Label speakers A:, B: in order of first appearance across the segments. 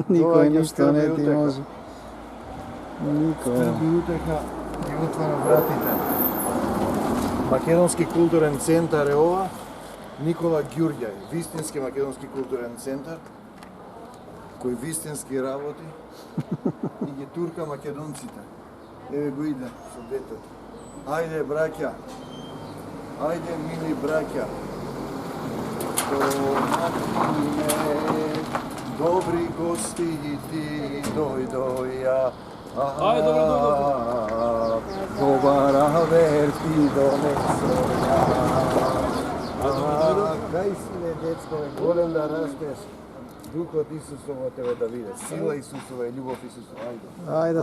A: Никој ништо не ти може. Никој.
B: Скрби утеха ги отвара вратите. Македонски културен центар е ова. Никола Ѓурѓај, вистински македонски културен центар, кој вистински работи и ги турка македонците. Еве го иде со детето. Ајде, браќа. Ајде, мили браќа. Доматине, добри гости и ти дојдоја.
C: Ајде, добро.
B: Добара вер ти донесоја. Кај си ле, дечко, голем да растеш. Духот Исусово тебе да види. Сила Исусова и љубов Исусова. Ајде.
A: Ајде.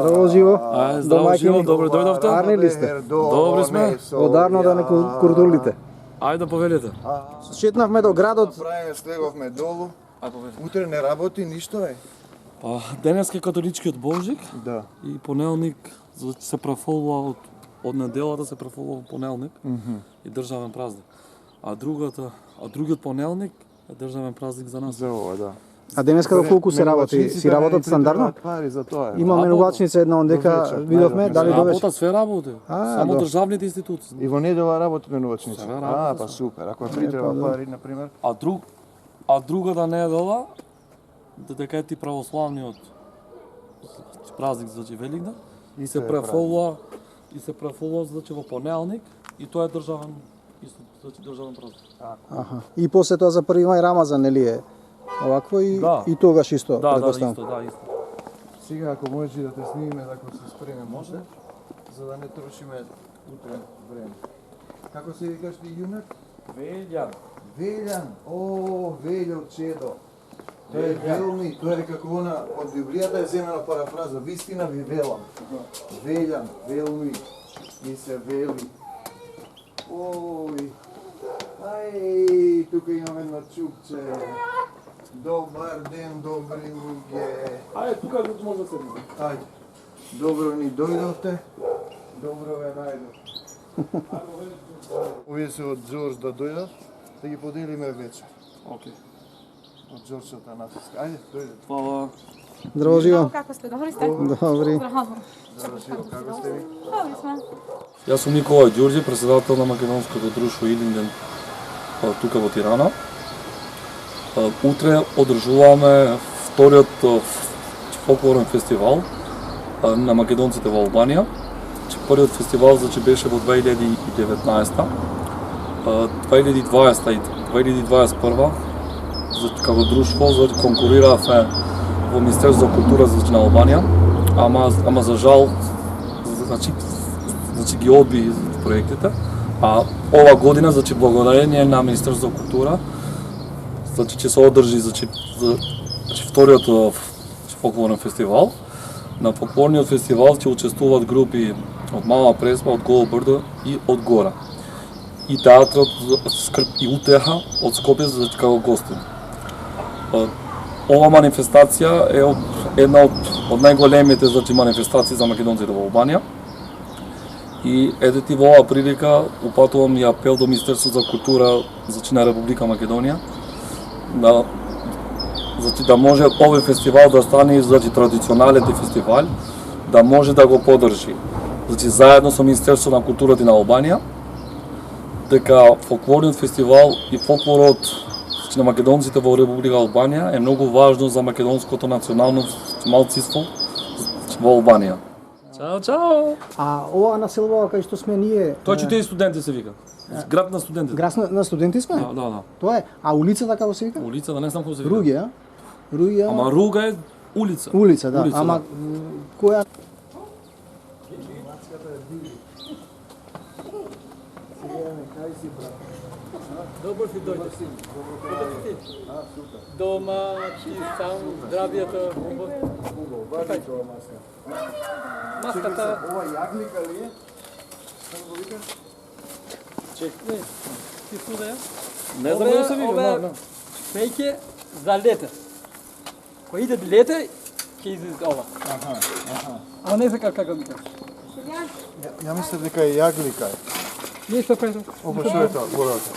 A: Здраво живо.
C: Ајде, здраво живо, добро дојдовте.
A: Арни ли сте?
C: Добри сме.
A: Одарно да не курдулите.
C: Ајде повелете.
A: Шетнавме до градот.
B: Правиме, слеговме долу.
C: Ајде повелете.
B: Утре не работи ништо е.
C: Па денес е католичкиот Божик
B: Да.
C: и понеделник се префолува од неделата се префолува во понеделник и државен празник. А другиот понеделник е државен празник за нас.
B: За ова, да.
A: А денеска до колку се работи? Си работат стандардно?
B: Пари за тоа.
A: Има менувачница една ондека видовме, дали довеше?
C: Работат све работи. Само
A: да.
C: државните институции.
B: И во недела работи менувачница.
C: Сега работи,
B: Па супер. Ако ти треба пари, на пример.
C: А другата недела додека е ти православниот празник за Великден и се префолува значи во понеделник и тоа е државен празник.
A: Аха. И после тоа за 1 мај Рамазан, нели е? Овакво и,
C: Да.
A: и тогаш исто,
C: Да,
A: предпоставам.
C: исто.
B: Сега ако може да те снимиме, ако се спреме, може, за да не трошиме утре време. Како се викаш ти, јунак?
C: Велјан.
B: Велјан, о, Велјо чедо. Тоа е велми, тоа е како она од Библијата е земена парафраза, вистина ви велам. Велјан, велми, ми се вели. Ој, ај, тука имаме едно чукче. Добар ден, добри луѓе.
C: Ајде, тука може да седне.
B: Ајде, добро ни дојдовте, добро ве најдов. Овие се од Джордж да дојдат, да ги поделиме вечер.
C: Океј.
B: Од Джордж Атанасовски. Ајде, дојдете.
C: Фала.
A: Здраво живо.
D: Како сте? Добри сте?
A: Добри.
D: Здраво.
B: Добро живо, како сте ви?
D: Добри сме.
C: Јас сум Никола Ѓурѓи, председател на македонското друштво Илинден тука во Тирана. Утре одржуваме вториот фолклорен фестивал на македонците во Албанија. Првиот фестивал беше во 2019, 2020 и 2021 како друштво конкуриравме во Министерството за култура на Албанија, ама за жал значи ги одби проектите, а ова година благодарение на Министерството за култура ќе се одржи вториот фолклорен фестивал. На фолклорниот фестивал ќе учествуваат групи од Мала Преспа, од Голо Брдо и од Гора. И театрот Скрп и утеха од Скопје како гостин. Ова манифестација е една од најголемите манифестации за македонците во Албанија. И ете во оваа прилика упатувам и апел до Министерството за култура на Република Македонија да може овој фестивал да стане традиционалните фестивал, да може да го поддржи. Заедно со Министерството на културата на Албанија, дека фолклорниот фестивал и фолклорот на македонците во Република Албанија е многу важно за македонското национално малцинство во Албанија. Чао, чао!
A: А ова населба кај што сме ние...
C: Тоа чутеи студенти се вика. Град на студентите.
A: Град на студенти сме?
C: Да.
A: Тоа е. А улицата како се вика?
C: Улицата, не знам како се вика.
A: Руѓе, а? Руѓе.
C: Ама Руга е улица.
A: Улица, да. Ама која?
E: Добро си дојде. Дома, ти сам, здравието, убаво.
B: Бајте тоа маска.
E: Маската,
B: Ова јаглика ли е? Како го викаш?
E: чекни, ти суда.
C: Не знам како се вика,
E: Ова пеќе за лете. Кој иде лете, ќе излезе ова. А не се како викаш.
B: Ја мислев дека е јаглика.
E: Нешто прето.
B: Опа, што е тоа? Гората.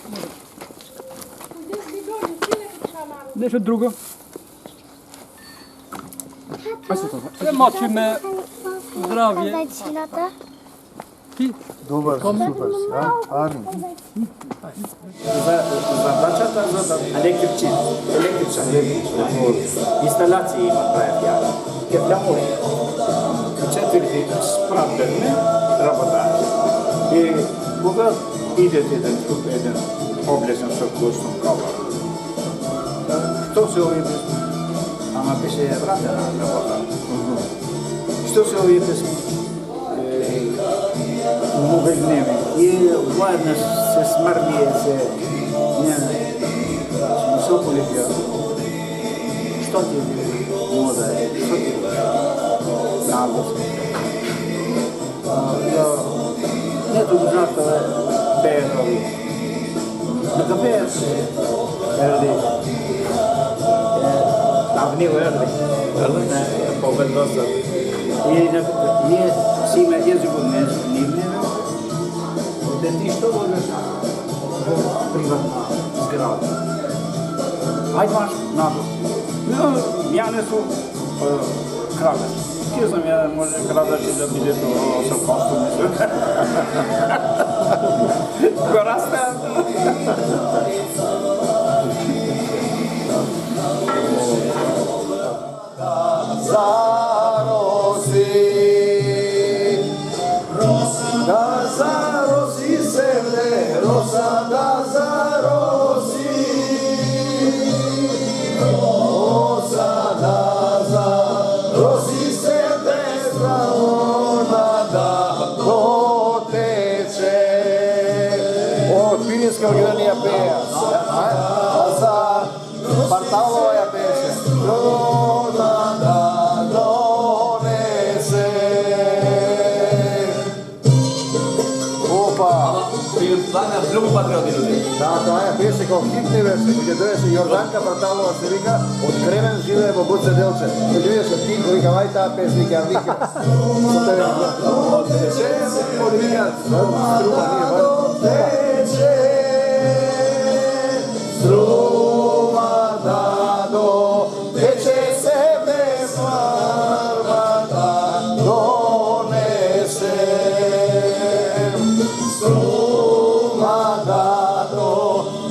E: Нешто друго. Sve močime, zdravje. Ti?
B: Dobar si, super si, a? Arni.
D: Задачата за електричен, инсталации има правят. Кефлямо четири справдане работа. И кога идете да чупите един облезен съвкусно кава, що се увидите? Ама беше вратена работа. Що се увидите? Много гневи. И воеднъж се смърви се соколите. Що ти мода е? Що ти наглост? Ето го знател бее нови. Нека бее се ерди. Авнил ерди. Поведоса. И ние си има езико не да ти що можеш в приватна сграда. Айде маш надо. Я не су крадеш. Ти съм я може крадеш и да биде до съвконство мисля. Гораста.
B: Оригиналния пея. За Барталова я пеше.
D: Много патриоти люди.
B: Да, това е пеше kao хитни верси, gdje dođe Jordanka Bartalova se vika, od Kremen žive po Buce Delce. Kad vidio se ti koji kao aj ta pesnika, ja vika. Što te vidi? Od teče se odvijat, strupa nije bar. Teče struma dado, teče se bez marmata, donese struma dado,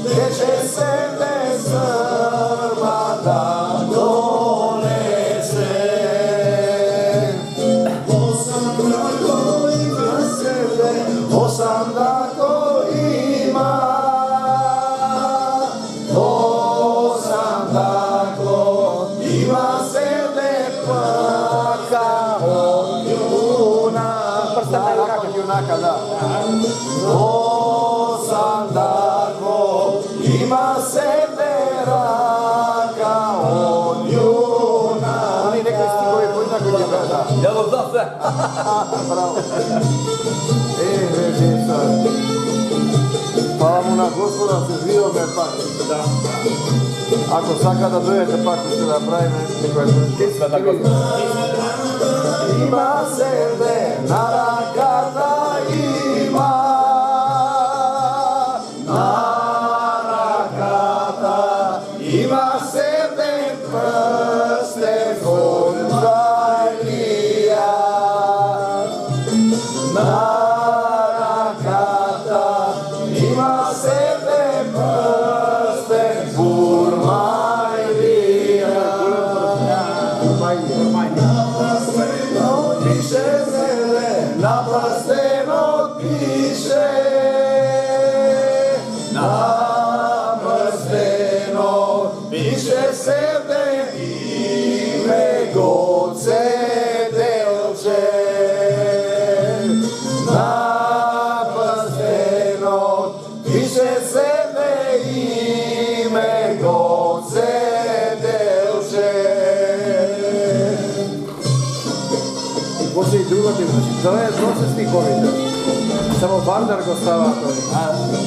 B: teče se bez marmata, donese. Osam dako ima, osam dako ima sebe plaka od junak. Prstena junaka, da. Osam dako ima sebe raka od junak. Oni neke stihovi pojednako njega, da.
D: Ja vam znam sve.
B: Bravo. Vežica. Hvala mu na Gospoda, se živio me pak.
D: Da.
B: Ako saka da dojete pak, ćete da pravime neko je
D: Sve na Gospoda.
B: Ima sebe, na rakata ima. Na rakata ima sebe prste kod Zajlija. Na rakata ima sebe prste Burmajlija. Piše zele, na prsteno piše. Na prsteno piše sebe ime Goce Delče. Na prsteno piše sebe ime Goce Delče. I poslije drugo ti znači, to je zloče stihovite. Samo Vardar go stava to.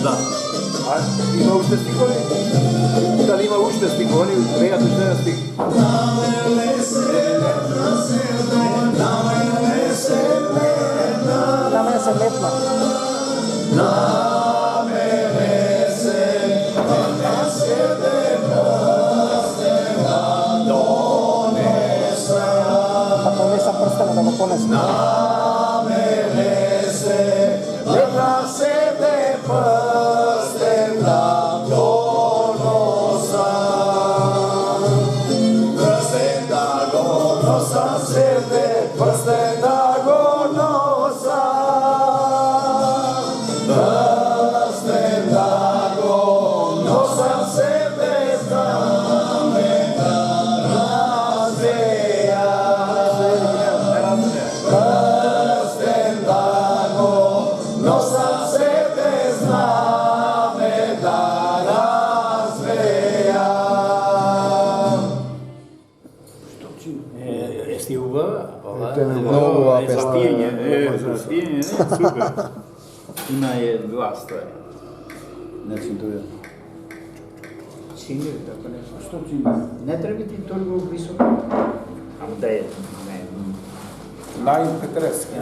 D: Da.
B: A ima ušte stihovi? Da li ima ušte stihovi? Oni vejatu što je stih.
A: Na mene se metla.
D: Jesi uvela?
A: Ova pesma.
D: Za pijenje, za pijenje, ne, super. Ima je dva stvari. Znači, to je cinger, tako nešto. Što cinger? Ne treba biti toliko visoko. Ali da je, ne.
F: Lajn Petreski.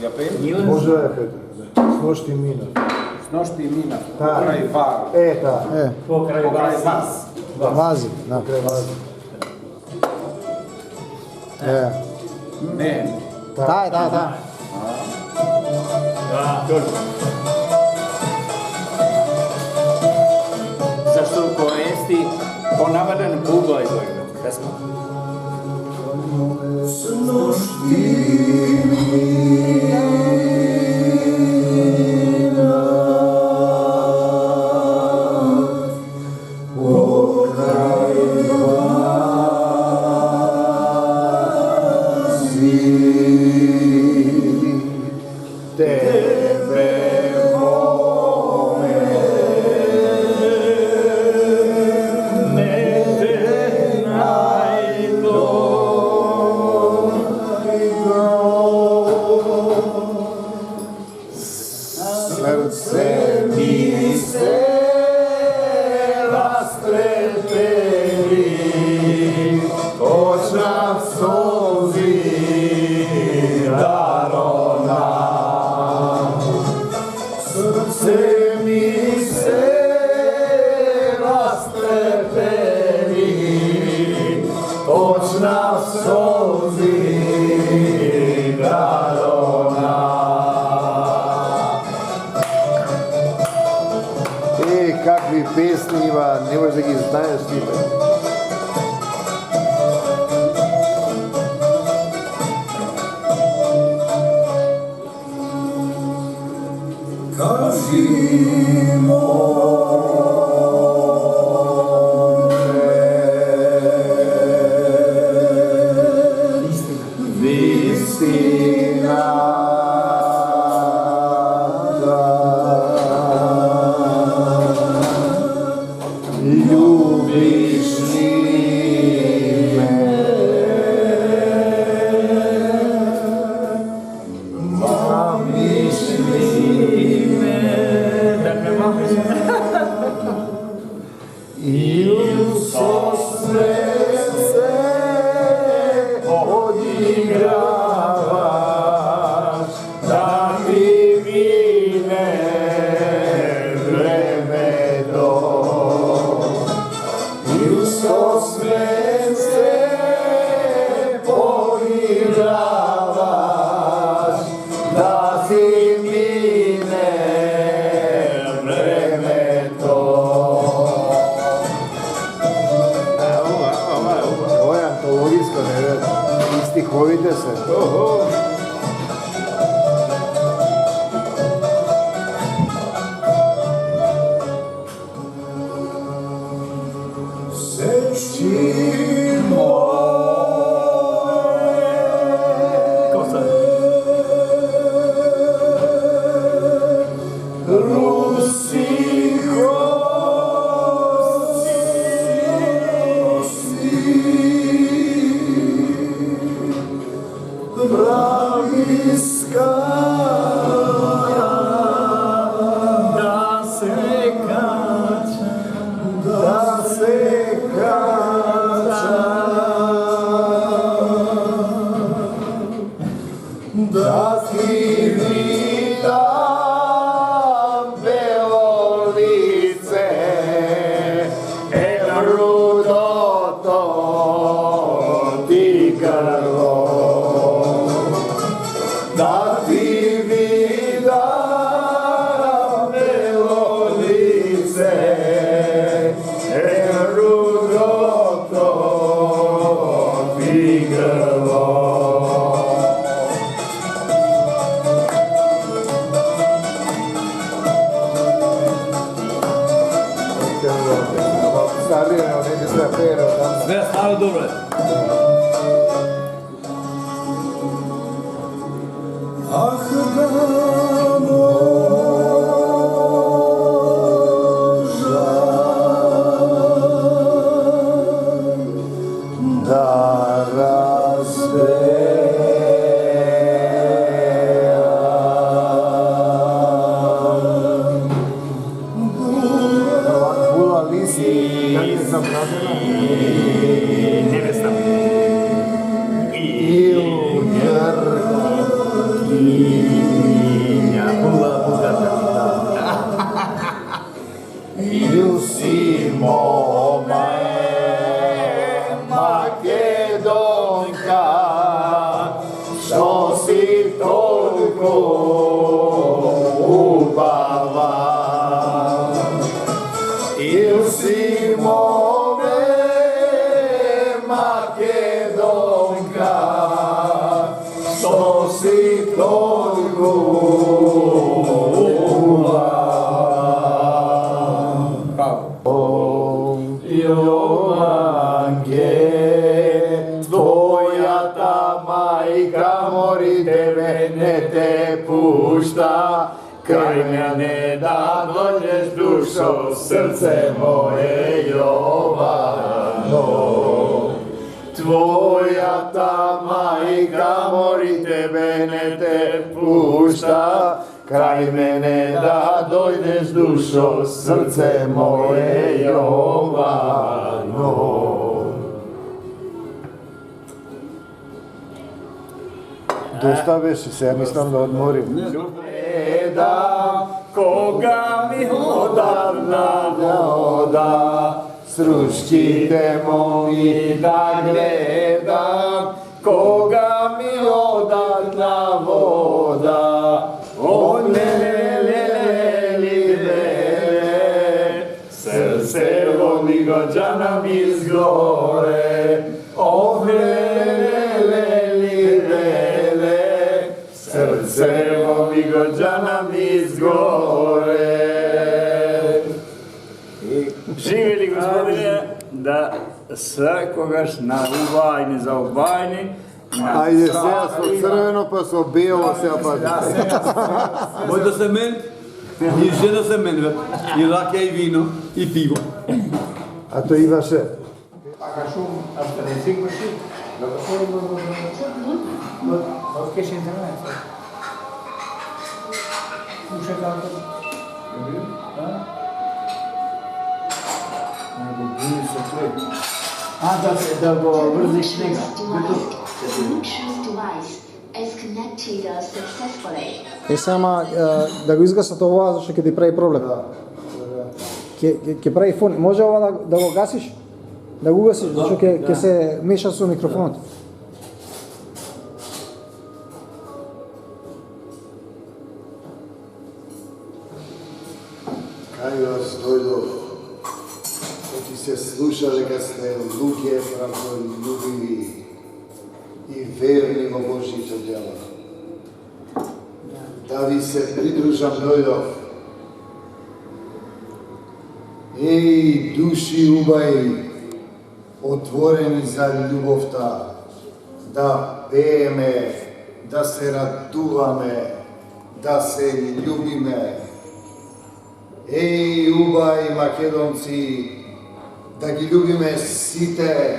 F: Ja pet?
B: Može je Petar, snošti mina.
F: Snošti mina,
B: Tak.
F: pokraj var.
B: Ta.
D: Pokraj
F: Pokraj
D: vas.
F: vas.
A: Vazi, da.
F: Ne.
A: Da.
D: Da, toliko. Zašto koristi ponavadan Google izgleda? Pesma.
B: Kakvi pesmi ima, ne možeš da ih znaješ time. Stihovite se. Ti grlo
D: Све стане добре.
B: Ах, да можа да разбеам. Була лиси, как е забравена?
D: Невеста.
B: Ил гърка. Ил си моме Македонка, що си толку убава. Ил си моме Македонка, što si толку Јованке, твојата мајка мори тебе не те пушта, крај мене да доđеш душо, срце моje Јовано. Твојата мајка мори тебе не те пушта, крај мене да дојдеш душо, срце моje Јовано. Доста беше, сега мислам да одморим. Гледам, кога ми одавна ода, срушките мои да гледам, кога ми одавна вода, о леле, срцево ми гоđana mi izgore, o lele, srcevo mi gođana mi izgore.
D: Живели, Господине, да секогаш на убајни за убајни.
B: Ајде сега со црвено па со бело сега пазите.
G: Моето семен и жена семен, и ракија и вино и пиво.
B: А то имаше.
D: Да го врзиш нега.
H: Bluetooth device is connected successfully.
A: Сама да го изгасат ова зашто ќе ти прави проблем. Ќе прави фон. Може ова да го гасиш? Да го гасиш зашто ќе се меша со микрофонот.
B: Кај вас дојдов, оти се слуша дека сте луѓе правдолюбиви и верни во Божите дела. Да ви се придружам дојдов. Еј, души убави, отворени за љубовта, да пееме, да се радуваме, да се љубиме. Еј, убави македонци, да ги љубиме сите,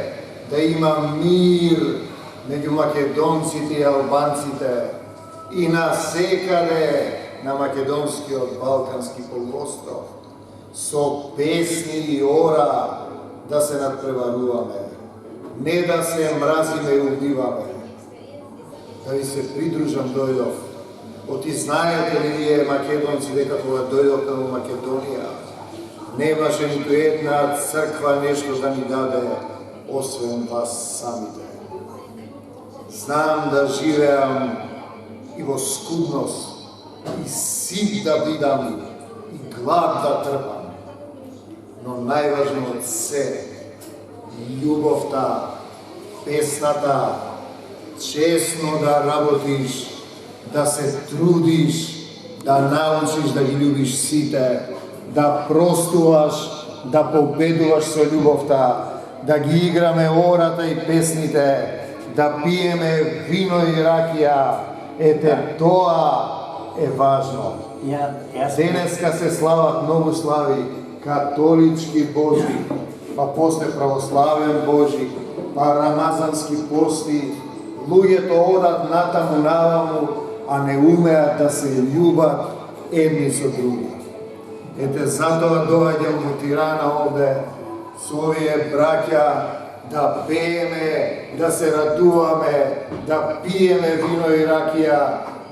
B: да има мир меѓу македонците и албанците и насекаде на македонскиот балкански полуостров, со песни и ора да се надпреваруваме, не да се мразиме и убиваме. Да ви се придружам дојдов. Оти знаете ли вие македонци дека кога дојдовме во Македонија, немаше ниту една црква нешто да ни даде, освен вас самите. Знам да живеам и во скудност, и сит да бидам, и глад да трпам. Но најважно од се, љубовта, песната, честно да работиш, да се трудиш, да научиш да ги љубиш сите, да простуваш, да победуваш со љубовта, да ги играме ората и песните, да пиеме вино и ракија. Ете, тоа е важно. Денеска се слават многу слави, католички Божи, па после православен Божи, па рамазански пости. Луѓето одат натаму наваму, а не умеат да се љубат едни со други. Ете, затоа доаѓам во Тирана овде со овие браќа да пееме, да се радуваме, да пиеме вино и ракија,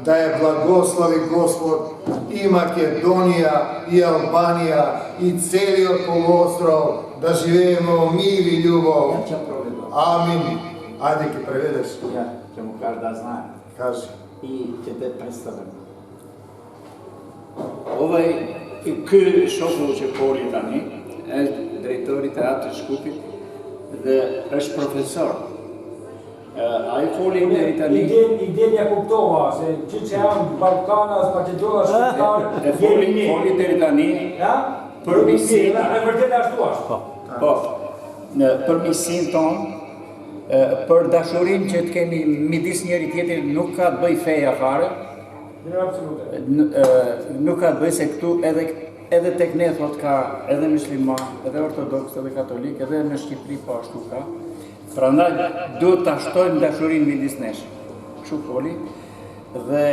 B: да ја благослови Господ и Македонија, и Албанија, и целиот полуостров, да живееме во мир и љубов. Амин. Ајде ќе преведеш.
D: Ja ću mu kaži da zna
B: Кажи.
D: i će te predstavim. Ky shoku që foli tani, është drejtori i teatrit Shkupit dhe është profesor. Ai foli deri tani.
I: Ideja kuptova se që janë Ballkanas, Maqedona, Shqiptar,
D: Foli deri tani. Për misin.
I: E vërtet ashtu është.
D: Po. Për misin ton, për dashurinë që të kemi midis njëri tjetrit nuk ka të bëj feja fare. Nuk ka të bëj se këtu edhe tek ne thot ka edhe musliman, edhe ortodoks, edhe katolik, edhe në Shqipëri po ashtu ka. Prandaj duhet ta shtojmë dashurinë midis nesh. Kështu foli. Dhe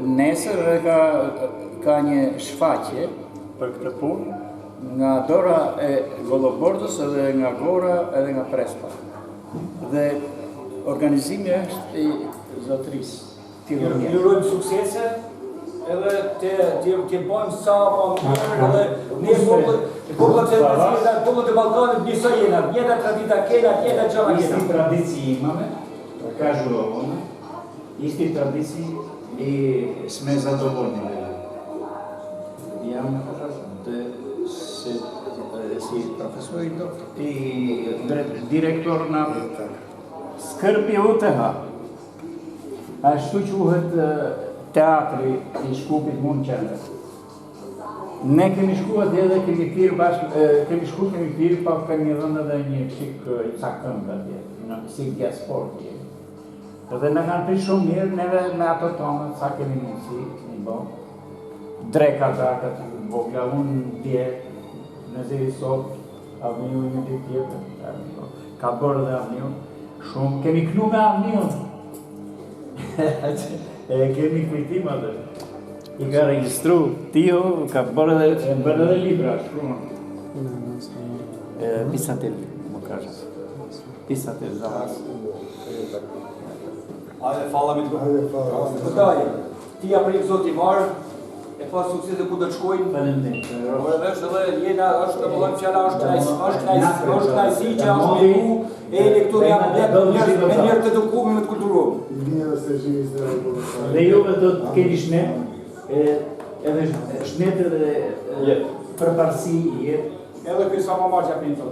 D: nesër ka një shfaqje për këtë punë nga dora e Golobordos edhe nga Gora edhe nga Prespa. Dhe organizimi është i zotërisë Tiranës.
I: Ju urojmë suksese edhe të bëjmë sa më mirë edhe ne popullat e Ballkanit njësoj jena, njëta tradita kena, njëta gjëra
D: Isti
I: kena.
D: tradiciji imame, kažu ovome, isti tradiciji i sme zadovoljni. Jam si profesor i direktor na skërpi UTH. Ashtu quhet teatri i Shkupit mund qendër. Ne kemi shkuar edhe kemi pirë bashkë, kemi pirë, pa kemi dhënë edhe një çik i cakëm atje, në si diasport. Edhe na kanë pritur shumë mirë, neve me ato tonë, sa kemi mundësi, një bo. Dreka drakat, vogla, unë dje, në zeri sot, avniu një të tjetër, ka bërë dhe avniu, shumë, kemi knu me avniu. Kemi kujtim atë. I ka registru, tio ka bërë edhe libra, shkruan. Pisatel, më kažës. Pisatel, zavas.
G: Ajde, falla mi të gërë.
I: Këtaj, ti ja prej Zoti marë, e pa suksese ku do të shkojnë.
D: Faleminderit.
I: Vesh edhe jena është në bëllëm fjalla është knajsi që është me ju e lektori me njerë të edukumi me të kulturohë.
D: Dhe juve do të keni shnet, edhe shnet edhe përparësi i jetë.
I: Edhe kësa ma marë që apin të